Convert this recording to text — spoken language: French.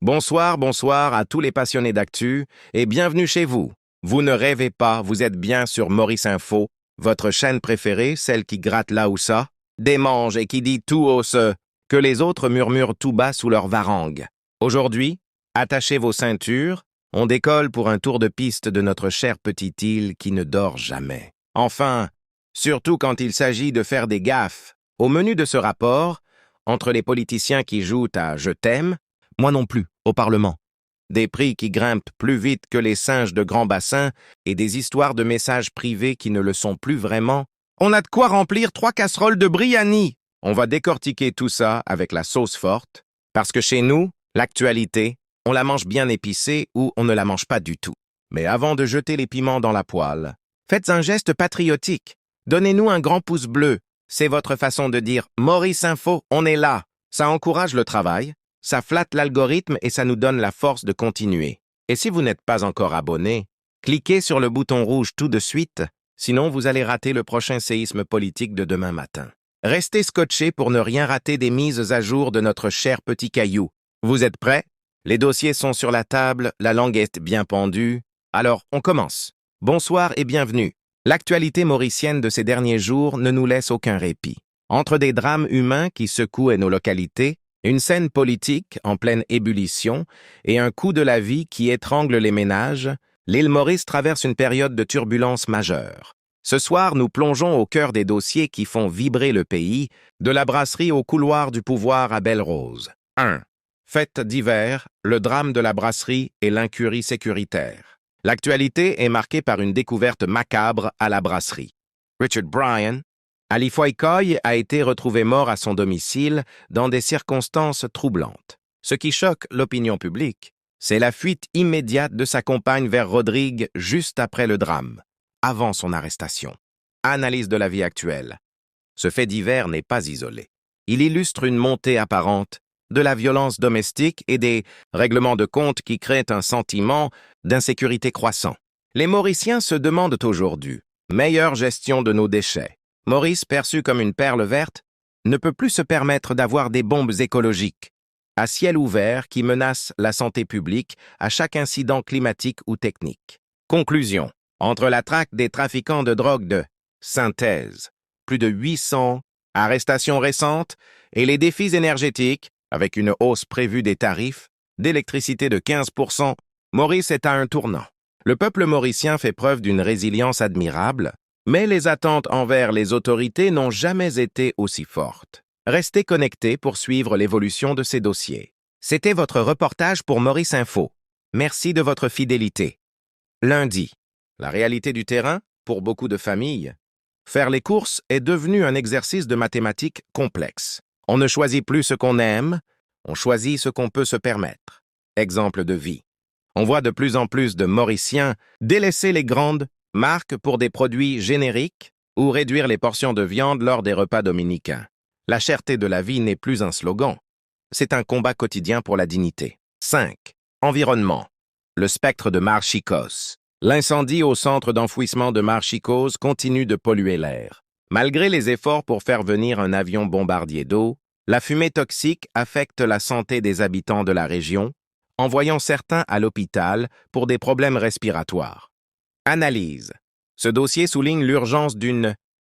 Bonsoir, bonsoir à tous les passionnés d'actu et bienvenue chez vous. Vous ne rêvez pas, vous êtes bien sur Maurice Info, votre chaîne préférée, celle qui gratte là ou ça, démange et qui dit tout haut ce que les autres murmurent tout bas sous leur varangue. Aujourd'hui, attachez vos ceintures, on décolle pour un tour de piste de notre chère petite île qui ne dort jamais. Enfin, surtout quand il s'agit de faire des gaffes. Au menu de ce rapport, entre les politiciens qui jouent à « je t'aime », moi non plus, au Parlement. Des prix qui grimpent plus vite que les singes de grand bassin et des histoires de messages privés qui ne le sont plus vraiment. On a de quoi remplir 3 casseroles de biryani. On va décortiquer tout ça avec la sauce forte, parce que chez nous, l'actualité, on la mange bien épicée ou on ne la mange pas du tout. Mais avant de jeter les piments dans la poêle, faites un geste patriotique. Donnez-nous un grand pouce bleu. C'est votre façon de dire « Maurice Info, on est là ». Ça encourage le travail. Ça flatte l'algorithme et ça nous donne la force de continuer. Et si vous n'êtes pas encore abonné, cliquez sur le bouton rouge tout de suite, sinon vous allez rater le prochain séisme politique de demain matin. Restez scotchés pour ne rien rater des mises à jour de notre cher petit caillou. Vous êtes prêts? Les dossiers sont sur la table, la langue est bien pendue. Alors, on commence. Bonsoir et bienvenue. L'actualité mauricienne de ces derniers jours ne nous laisse aucun répit. Entre des drames humains qui secouent nos localités, une scène politique en pleine ébullition et un coût de la vie qui étrangle les ménages, l'île Maurice traverse une période de turbulence majeure. Ce soir, nous plongeons au cœur des dossiers qui font vibrer le pays, de la brasserie au couloir du pouvoir à Belle-Rose. 1. Fête d'hiver, le drame de la brasserie et l'incurie sécuritaire. L'actualité est marquée par une découverte macabre à la brasserie. Richard Bryan, Alifoy Coy a été retrouvé mort à son domicile dans des circonstances troublantes. Ce qui choque l'opinion publique, c'est la fuite immédiate de sa compagne vers Rodrigue juste après le drame, avant son arrestation. Analyse de la vie actuelle. Ce fait divers n'est pas isolé. Il illustre une montée apparente de la violence domestique et des règlements de compte qui créent un sentiment d'insécurité croissant. Les Mauriciens se demandent aujourd'hui meilleure gestion de nos déchets. Maurice, perçu comme une perle verte, ne peut plus se permettre d'avoir des bombes écologiques à ciel ouvert qui menacent la santé publique à chaque incident climatique ou technique. Conclusion. Entre la traque des trafiquants de drogue de synthèse, plus de 800 arrestations récentes, et les défis énergétiques, avec une hausse prévue des tarifs, d'électricité de 15%, Maurice est à un tournant. Le peuple mauricien fait preuve d'une résilience admirable, mais les attentes envers les autorités n'ont jamais été aussi fortes. Restez connectés pour suivre l'évolution de ces dossiers. C'était votre reportage pour Maurice Info. Merci de votre fidélité. Lundi. La réalité du terrain, pour beaucoup de familles. Faire les courses est devenu un exercice de mathématiques complexe. On ne choisit plus ce qu'on aime, on choisit ce qu'on peut se permettre. Exemple de vie. On voit de plus en plus de Mauriciens délaisser les grandes marque pour des produits génériques ou réduire les portions de viande lors des repas dominicains. La cherté de la vie n'est plus un slogan. C'est un combat quotidien pour la dignité. 5. Environnement. Le spectre de Marchicos. L'incendie au centre d'enfouissement de Marchicos continue de polluer l'air. Malgré les efforts pour faire venir un avion bombardier d'eau, la fumée toxique affecte la santé des habitants de la région, envoyant certains à l'hôpital pour des problèmes respiratoires. Analyse. Ce dossier souligne l'urgence d'une